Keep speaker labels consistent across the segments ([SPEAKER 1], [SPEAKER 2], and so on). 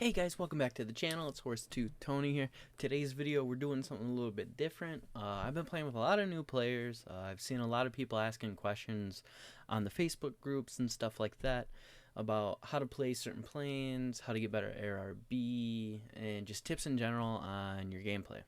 [SPEAKER 1] Hey guys, welcome back to the channel. It's Horsetooth Tony here. Today's video we're doing something a little bit different. I've been playing with a lot of new players. I've seen a lot of people asking questions on the Facebook groups and stuff like that about how to play certain planes, how to get better ARB, and just tips in general on your gameplay.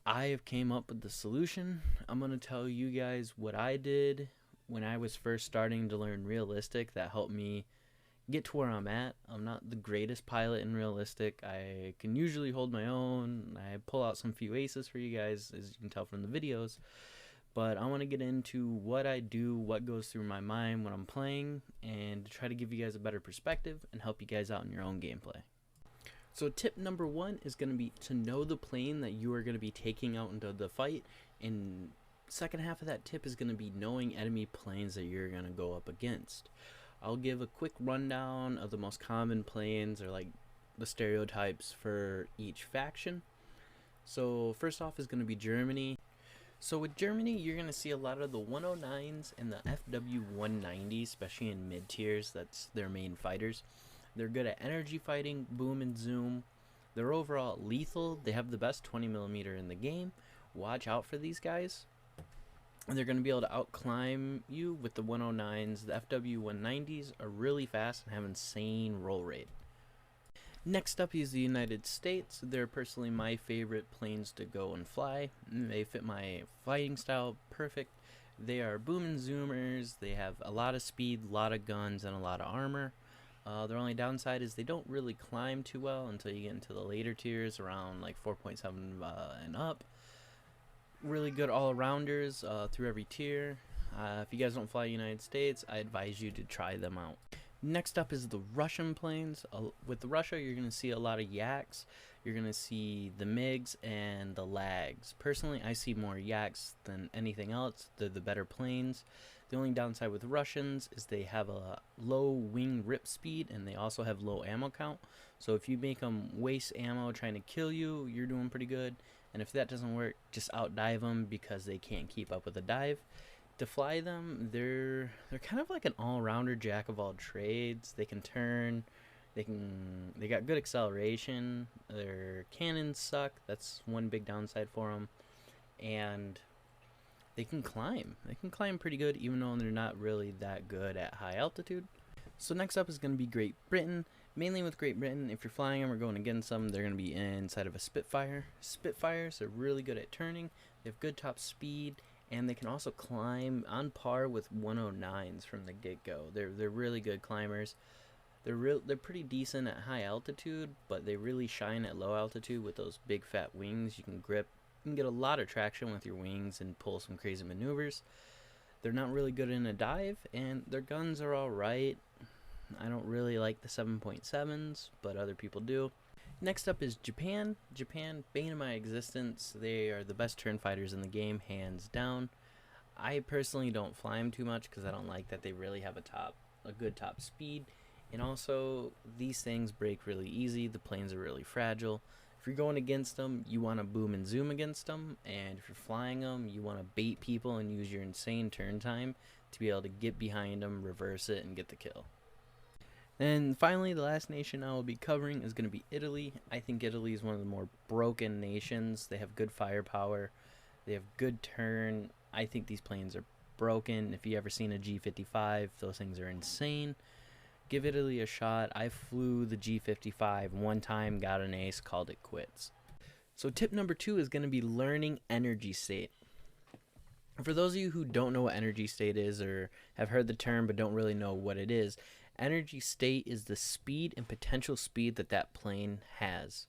[SPEAKER 1] I have came up with the solution. I'm going to tell you guys what I did when I was first starting to learn realistic that helped me get to where I'm at. I'm not the greatest pilot in realistic. I can usually hold my own. I pull out some few aces for you guys, as you can tell from the videos. But I want to get into what I do, what goes through my mind when I'm playing, and to try to give you guys a better perspective and help you guys out in your own gameplay. So tip number one is going to be to know the plane that you are going to be taking out into the fight. And second half of that tip is going to be knowing enemy planes that you're going to go up against. I'll give a quick rundown of the most common planes, or like the stereotypes for each faction. So first off is going to be Germany. So with Germany, you're going to see a lot of the 109s and the FW190s, especially in mid tiers. That's their main fighters. They're good at energy fighting, boom and zoom. They're overall lethal. They have the best 20mm in the game. Watch out for these guys. And they're going to be able to outclimb you with the 109s. The FW190s are really fast and have insane roll rate. Next up is the United States. They're personally my favorite planes to go and fly. They fit my fighting style perfect. They are boom and zoomers. They have a lot of speed, a lot of guns, and a lot of armor. Their only downside is they don't really climb too well until you get into the later tiers, around like 4.7 and up. Really good all-arounders through every tier. If you guys don't fly United States, I advise you to try them out. Next up is the Russian planes. With the Russia, you're going to see a lot of yaks. You're going to see the MiGs and the lags. Personally, I see more yaks than anything else. They're the better planes. The only downside with Russians is they have a low wing rip speed, and they also have low ammo count. So if you make them waste ammo trying to kill you, you're doing pretty good. And if that doesn't work, just outdive them because they can't keep up with the dive. To fly them, they're kind of like an all-rounder, jack of all trades. They can turn, they got good acceleration. Their cannons suck. That's one big downside for them. And they can climb. They can climb pretty good, even though they're not really that good at high altitude. So next up is going to be Great Britain. Mainly with Great Britain, if you're flying them or going against them, they're going to be inside of a Spitfire. Spitfires are really good at turning. They have good top speed, and they can also climb on par with 109s from the get-go. They're really good climbers. They're pretty decent at high altitude, but they really shine at low altitude with those big fat wings. You can grip. You can get a lot of traction with your wings and pull some crazy maneuvers. They're not really good in a dive, and their guns are alright. I don't really like the 7.7s, but other people do. Next up is Japan. Japan, bane of my existence. They are the best turn fighters in the game, hands down. I personally don't fly them too much because I don't like that they really have a good top speed. And also, these things break really easy. The planes are really fragile. If you're going against them, you want to boom and zoom against them. And if you're flying them, you want to bait people and use your insane turn time to be able to get behind them, reverse it, and get the kill. And finally, the last nation I will be covering is going to be Italy. I think Italy is one of the more broken nations. They have good firepower. They have good turn. I think these planes are broken. If you ever seen a G55, those things are insane. Give Italy a shot. I flew the G55 one time, got an ace, called it quits. So tip number 2 is going to be learning energy state. For those of you who don't know what energy state is, or have heard the term but don't really know what it is, energy state is the speed and potential speed that plane has.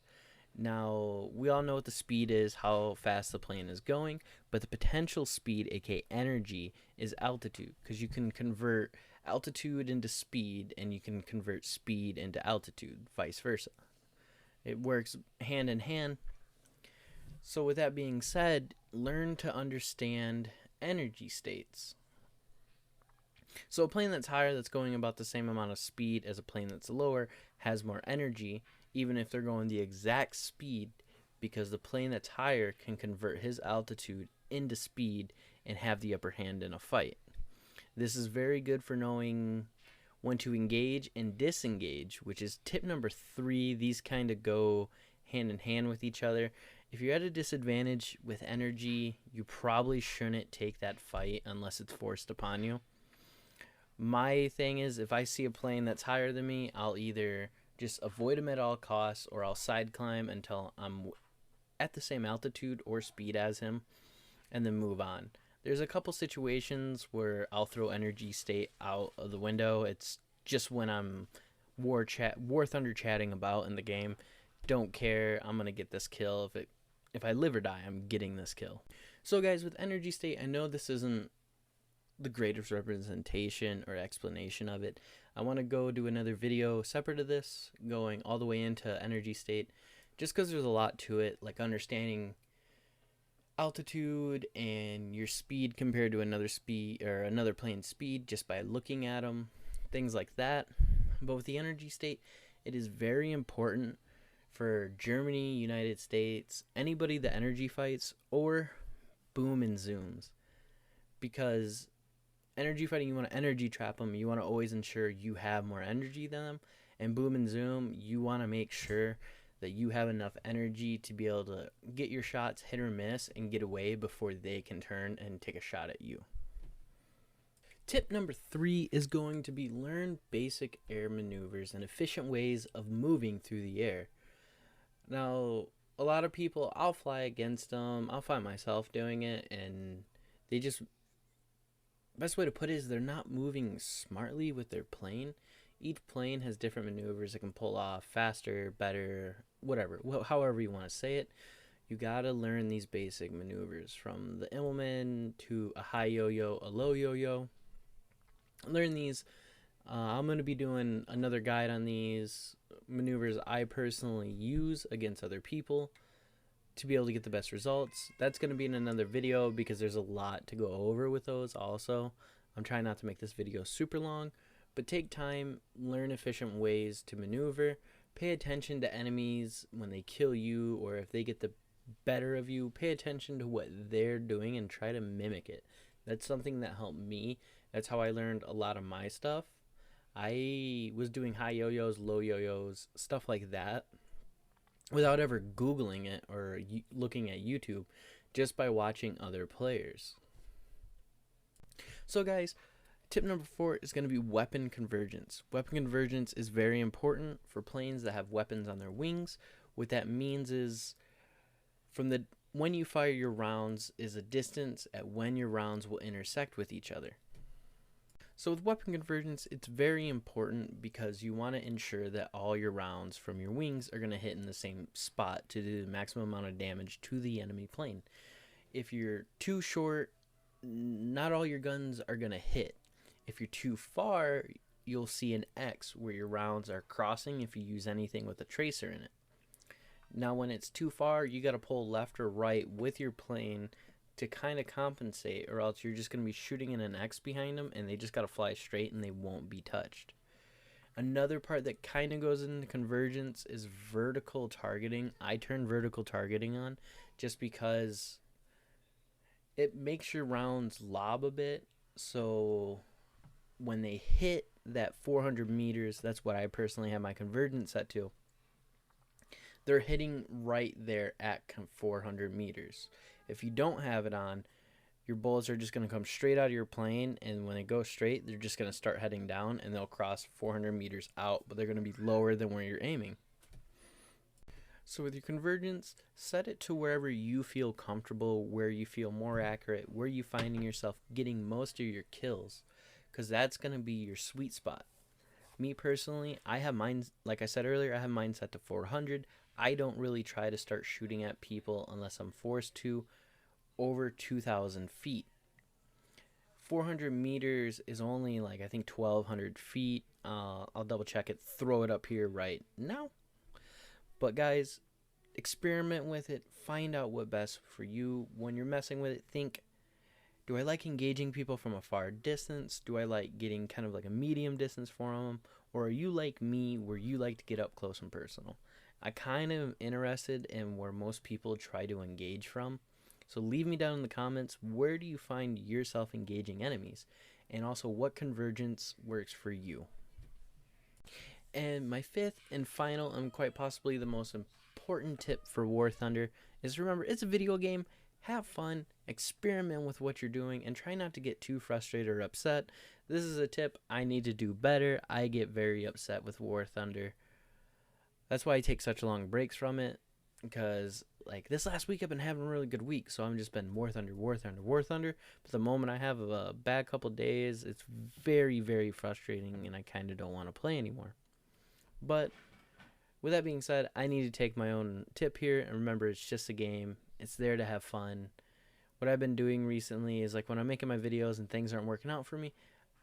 [SPEAKER 1] Now, we all know what the speed is, how fast the plane is going, but the potential speed, aka energy, is altitude, because you can convert altitude into speed, and you can convert speed into altitude, vice versa. It works hand in hand. So with that being said, learn to understand energy states. So a plane that's higher, that's going about the same amount of speed as a plane that's lower, has more energy, even if they're going the exact speed, because the plane that's higher can convert his altitude into speed and have the upper hand in a fight. This is very good for knowing when to engage and disengage, which is tip number 3. These kind of go hand in hand with each other. If you're at a disadvantage with energy, you probably shouldn't take that fight unless it's forced upon you. My thing is, if I see a plane that's higher than me, I'll either just avoid them at all costs, or I'll side climb until I'm at the same altitude or speed as him, and then move on. There's a couple situations where I'll throw energy state out of the window. It's just when I'm war thunder chatting about in the game. Don't care. I'm gonna get this kill. If I live or die, I'm getting this kill. So guys, with energy state, I know this isn't the greatest representation or explanation of it. I want to go do another video separate of this, going all the way into energy state, just because there's a lot to it, like understanding altitude and your speed compared to another plane's speed just by looking at them, things like that. But with the energy state, it is very important for Germany, United States, anybody that energy fights, or boom and zooms, because energy fighting, you want to energy trap them. You want to always ensure you have more energy than them, and boom and zoom, you want to make sure that you have enough energy to be able to get your shots hit or miss and get away before they can turn and take a shot at you. Tip number 3 is going to be learn basic air maneuvers and efficient ways of moving through the air. Now, a lot of people, I'll fly against them, I'll find myself doing it, and they just, best way to put it is they're not moving smartly with their plane. Each plane has different maneuvers it can pull off faster, better, whatever, however you want to say it. You gotta learn these basic maneuvers, from the Immelman to a high yo-yo, a low yo-yo. Learn these. I'm going to be doing another guide on these maneuvers I personally use against other people to be able to get the best results. That's going to be in another video because there's a lot to go over with those also. I'm trying not to make this video super long, but take time, learn efficient ways to maneuver, pay attention to enemies when they kill you, or if they get the better of you, pay attention to what they're doing and try to mimic it. That's something that helped me. That's how I learned a lot of my stuff. I was doing high yo-yos, low yo-yos, stuff like that, without ever Googling it or looking at YouTube, just by watching other players. So guys, tip number 4 is going to be weapon convergence. Weapon convergence is very important for planes that have weapons on their wings. What that means is, when you fire your rounds is a distance at when your rounds will intersect with each other. So with weapon convergence, it's very important because you want to ensure that all your rounds from your wings are going to hit in the same spot to do the maximum amount of damage to the enemy plane. If you're too short, not all your guns are going to hit. If you're too far, you'll see an X where your rounds are crossing if you use anything with a tracer in it. Now when it's too far, you got to pull left or right with your plane to kind of compensate, or else you're just going to be shooting in an X behind them and they just got to fly straight and they won't be touched. Another part that kind of goes into convergence is vertical targeting. I turn vertical targeting on just because it makes your rounds lob a bit, so when they hit that 400 meters, that's what I personally have my convergence set to, they're hitting right there at 400 meters. If you don't have it on, your bullets are just going to come straight out of your plane, and when they go straight, they're just going to start heading down, and they'll cross 400 meters out, but they're going to be lower than where you're aiming. So with your convergence, set it to wherever you feel comfortable, where you feel more accurate, where you finding yourself getting most of your kills, because that's going to be your sweet spot. Me personally, I have mine, like I said earlier, I have mine set to 400. I don't really try to start shooting at people unless I'm forced to, over 2,000 feet. 400 meters is only like, I think, 1,200 feet. I'll double check it, throw it up here right now. But guys, experiment with it. Find out what best for you. When you're messing with it, think, do I like engaging people from a far distance? Do I like getting kind of like a medium distance for them? Or are you like me, where you like to get up close and personal? I kind of interested in where most people try to engage from. So leave me down in the comments, where do you find yourself engaging enemies? And also, what convergence works for you? And my fifth and final, and quite possibly the most important tip for War Thunder is remember it's a video game. Have fun, experiment with what you're doing, and try not to get too frustrated or upset. This is a tip I need to do better. I get very upset with War Thunder. That's why I take such long breaks from it. Because like this last week I've been having a really good week, so I've just been War Thunder, War Thunder, War Thunder. But the moment I have a bad couple days, it's very, very frustrating, and I kind of don't want to play anymore. But with that being said, I need to take my own tip here and remember it's just a game. It's there to have fun. What I've been doing recently is like when I'm making my videos and things aren't working out for me,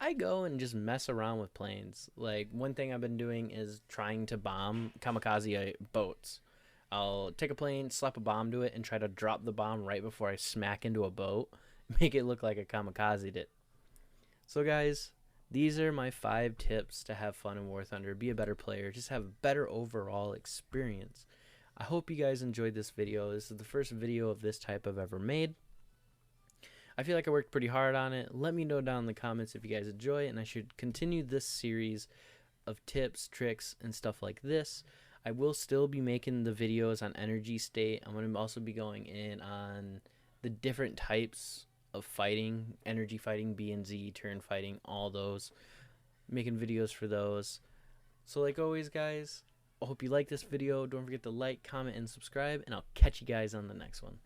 [SPEAKER 1] I go and just mess around with planes. Like one thing I've been doing is trying to bomb kamikaze boats. I'll take a plane, slap a bomb to it, and try to drop the bomb right before I smack into a boat. Make it look like a kamikaze did. So guys, these are my 5 tips to have fun in War Thunder. Be a better player. Just have a better overall experience. I hope you guys enjoyed this video. This is the first video of this type I've ever made. I feel like I worked pretty hard on it. Let me know down in the comments if you guys enjoy it, and I should continue this series of tips, tricks, and stuff like this. I will still be making the videos on energy state. I'm going to also be going in on the different types of fighting, energy fighting, B and Z, turn fighting, all those. Making videos for those. So like always, guys, I hope you like this video. Don't forget to like, comment, and subscribe, and I'll catch you guys on the next one.